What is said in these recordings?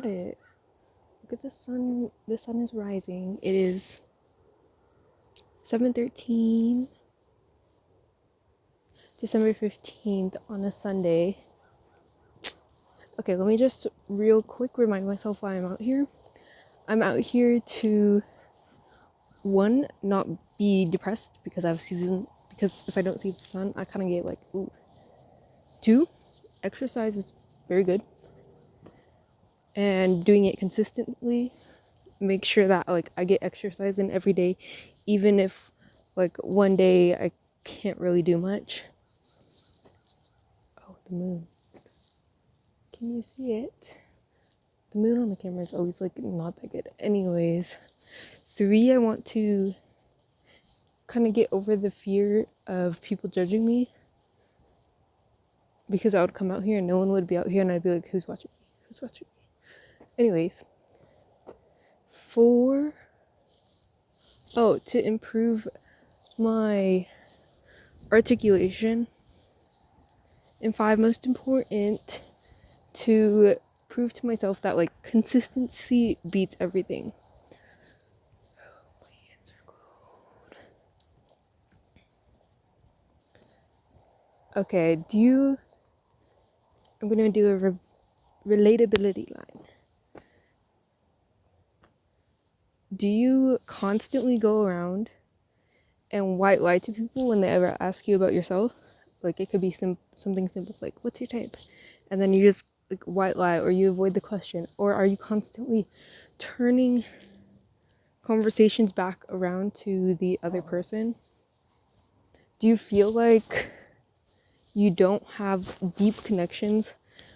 It. Look at the sun. The sun is rising. It is 7:13, December 15th on a Sunday. Okay, let me just real quick remind myself why I'm out here. I'm out here to, one, not be depressed because because if I don't see the sun, I kind of get like, ooh. Two, exercise is very good. And doing it consistently, make sure that like I get exercise in every day, even if like one day I can't really do much. Oh, the moon. Can you see it? The moon on the camera is always like not that good. Anyways, three, I want to kind of get over the fear of people judging me, because I would come out here and no one would be out here and I'd be like, who's watching me? Who's watching me? Anyways, four, oh, to improve my articulation. And five, most important, to prove to myself that like consistency beats everything. Oh, my hands are cold. Okay, I'm gonna do a relatability line. Do you constantly go around and white lie to people when they ever ask you about yourself? Like it could be something simple like, what's your type? And then you just like white lie, or you avoid the question. Or are you constantly turning conversations back around to the other person? Do you feel like you don't have deep connections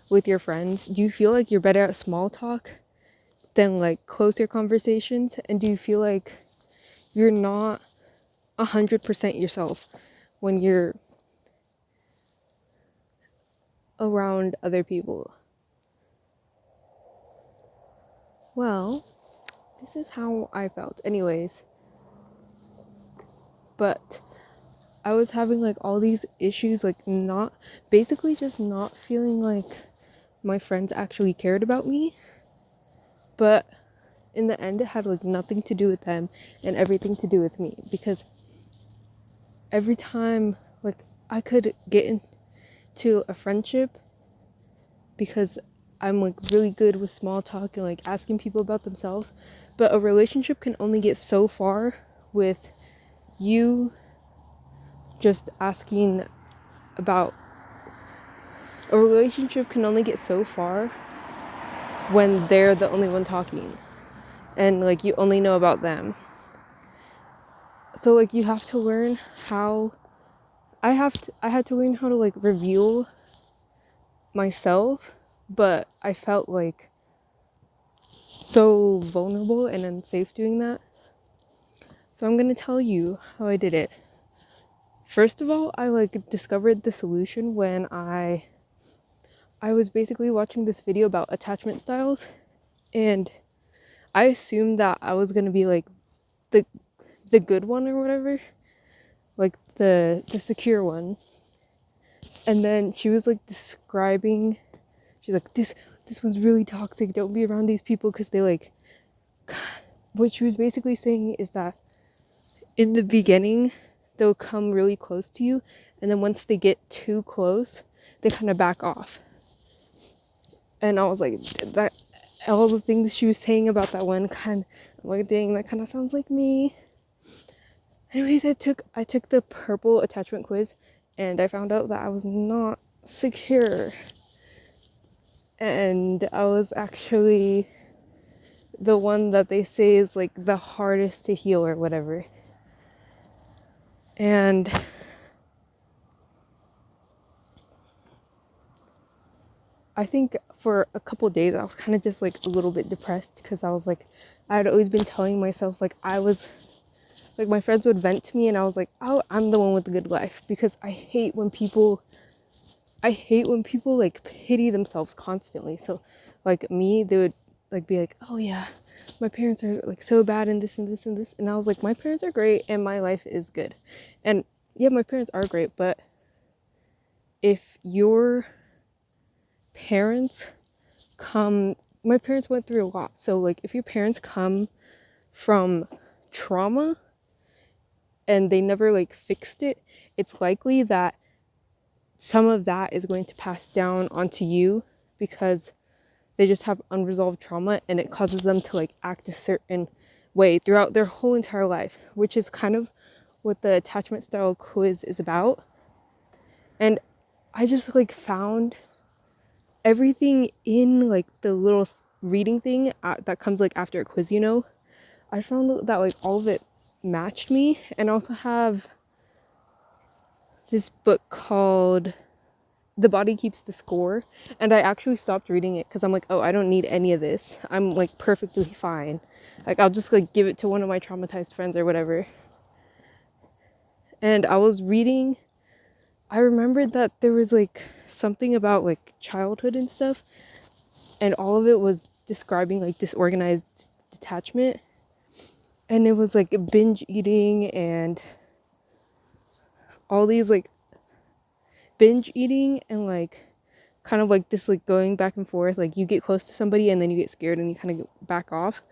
with your friends? Do you feel like you're better at small talk than like closer conversations? And do you feel like you're not 100% yourself when you're around other people? Well, this is how I felt. Anyways, but I was having like all these issues, like basically just not feeling like my friends actually cared about me. But in the end, it had like nothing to do with them and everything to do with me, because every time like I could get into a friendship because I'm like really good with small talk and like asking people about themselves, but a relationship can only get so far with you just asking about a relationship can only get so far when they're the only one talking and like you only know about them. So like you have to learn how I had to learn how to like reveal myself, but I felt like so vulnerable and unsafe doing that. So I'm gonna tell you how I did it. First of all, I like discovered the solution when I was basically watching this video about attachment styles, and I assumed that I was gonna be like the good one or whatever, like the secure one. And then she was like describing, she's like, this was really toxic, don't be around these people because they like, what she was basically saying is that in the beginning they'll come really close to you, and then once they get too close they kind of back off. And I was like, that all the things she was saying about that one kind, I'm like, dang, that kind of sounds like me. Anyways, I took the purple attachment quiz, and I found out that I was not secure, and I was actually the one that they say is like the hardest to heal or whatever. And I think for a couple of days I was kind of just like a little bit depressed, because I was like, I had always been telling myself like I was like, my friends would vent to me and I was like, oh, I'm the one with the good life, because I hate when people like pity themselves constantly. So like me, they would like be like, oh yeah, my parents are like so bad and this and this and this, and I was like, my parents are great and my life is good. And yeah, my parents are great, but if your parents come my parents went through a lot. So like if your parents come from trauma and they never like fixed it, it's likely that some of that is going to pass down onto you because they just have unresolved trauma and it causes them to like act a certain way throughout their whole entire life, which is kind of what the attachment style quiz is about. And I just like found everything in like the little reading thing that comes like after a quiz, you know. I found that like all of it matched me. And I also have this book called The Body Keeps the Score, and I actually stopped reading it because I'm like, oh, I don't need any of this. I'm like perfectly fine. Like I'll just like give it to one of my traumatized friends or whatever. And I was reading, I remembered that there was like something about like childhood and stuff, and all of it was describing like disorganized attachment. And it was like binge eating and all these like binge eating and like kind of like this like going back and forth, like you get close to somebody and then you get scared and you kind of back off,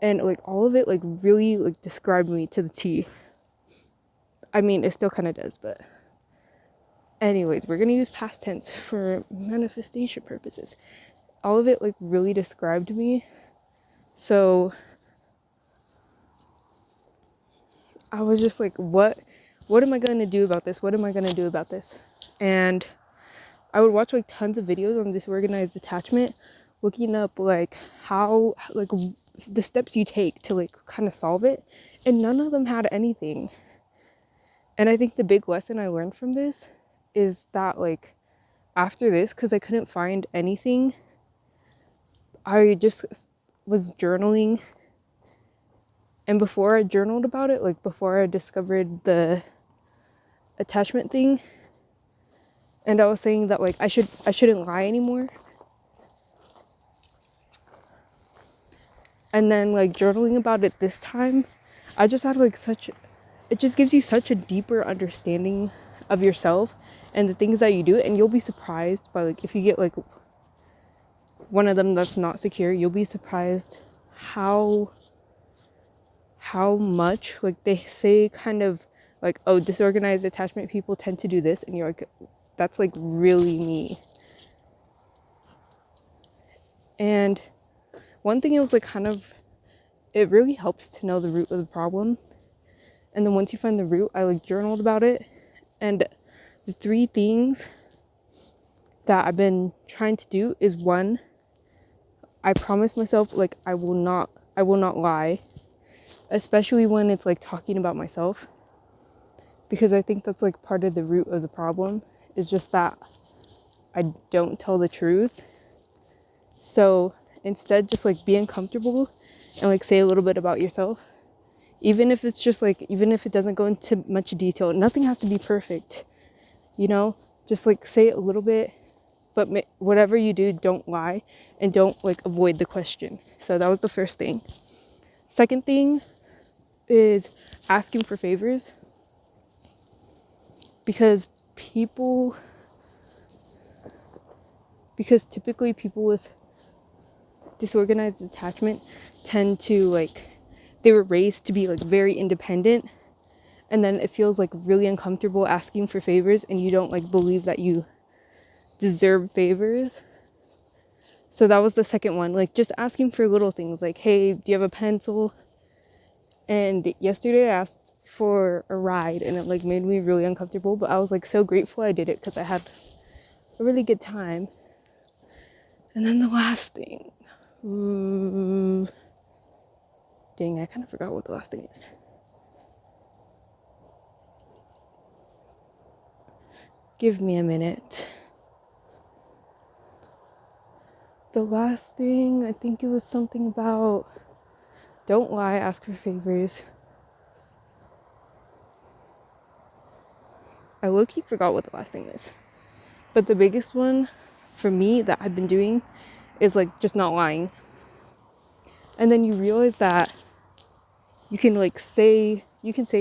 and like all of it like really like described me to the T. I mean, it still kind of does, but anyways, we're gonna use past tense for manifestation purposes. All of it like really described me. So I was just like, what am I gonna do about this? What am I gonna do about this? And I would watch like tons of videos on disorganized attachment, looking up like how like the steps you take to like kind of solve it, and none of them had anything. And I think the big lesson I learned from this is that like after this, because I couldn't find anything, I just was journaling. And before I journaled about it, like before I discovered the attachment thing, and I was saying that like I shouldn't lie anymore. And then like journaling about it this time, I just had like it just gives you such a deeper understanding of yourself and the things that you do, and you'll be surprised by like if you get like one of them that's not secure, you'll be surprised how much like they say kind of like, oh, disorganized attachment people tend to do this, and you're like, that's like really me. And one thing, it was like kind of, it really helps to know the root of the problem. And then once you find the root, I like journaled about it, and the 3 things that I've been trying to do is, 1, I promise myself like I will not lie, especially when it's like talking about myself, because I think that's like part of the root of the problem, is just that I don't tell the truth. So instead, just like be uncomfortable and like say a little bit about yourself, even if it's just like, even if it doesn't go into much detail. Nothing has to be perfect, you know, just like say it a little bit, but whatever you do, don't lie and don't like avoid the question. So that was the first thing. Second thing is asking for favors, because typically people with disorganized attachment tend to like, they were raised to be like very independent, and then it feels like really uncomfortable asking for favors, and you don't like believe that you deserve favors. So that was the second one, like just asking for little things like, hey, do you have a pencil? And yesterday I asked for a ride, and it like made me really uncomfortable, but I was like so grateful I did it because I had a really good time. And then the last thing, dang, I kind of forgot what the last thing is. Give me a minute. The last thing, I think it was something about don't lie, ask for favors. I low-key forgot what the last thing is. But the biggest one for me that I've been doing is like just not lying. And then you realize that you can say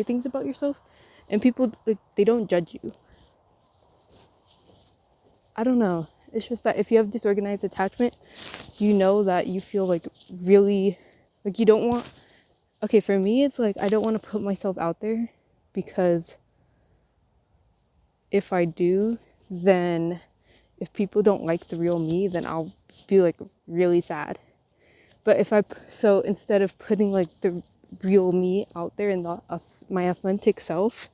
things about yourself, and people like, they don't judge you. I don't know. It's just that if you have disorganized attachment, you know that you feel like really, like you don't want, okay, for me, it's like I don't want to put myself out there because if I do, then if people don't like the real me, then I'll be like really sad. But so instead of putting like the real me out there and my authentic self,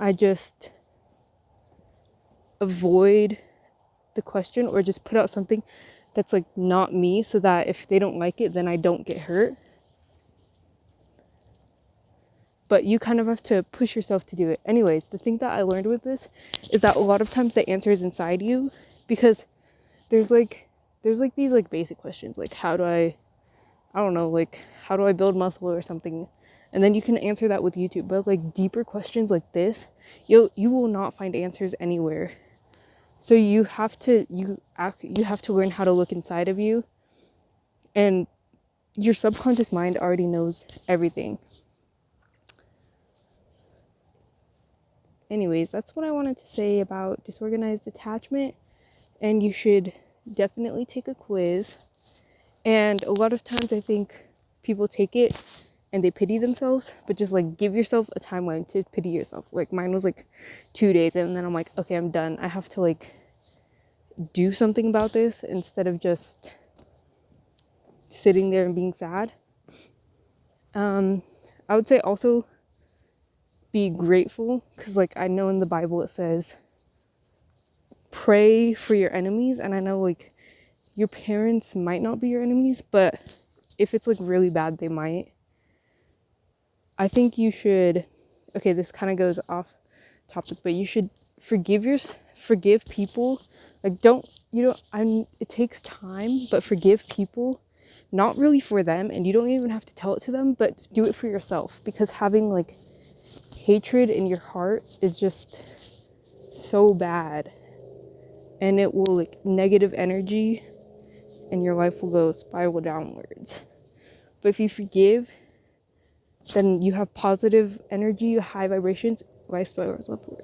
I just avoid the question or just put out something that's like not me, so that if they don't like it, then I don't get hurt. But you kind of have to push yourself to do it. Anyways, the thing that I learned with this is that a lot of times the answer is inside you, because there's like these like basic questions, like how do I don't know, like how do I build muscle or something, and then you can answer that with YouTube. But like deeper questions like this, you will not find answers anywhere. So you have to learn how to look inside of you, and your subconscious mind already knows everything. Anyways, that's what I wanted to say about disorganized attachment, and you should definitely take a quiz. And a lot of times I think people take it and they pity themselves, but just like give yourself a timeline to pity yourself. Like mine was like 2 days, and then I'm like, okay, I'm done. I have to like do something about this instead of just sitting there and being sad. I would say also be grateful, because like I know in the Bible it says pray for your enemies, and I know like your parents might not be your enemies, but if it's like really bad, they might. I think you should, okay, this kind of goes off topic, but you should forgive people. Like it takes time, but forgive people, not really for them, and you don't even have to tell it to them, but do it for yourself, because having like hatred in your heart is just so bad, and it will like negative energy, and your life will go spiral downwards. But if you forgive, then you have positive energy, high vibrations, life spirals upward.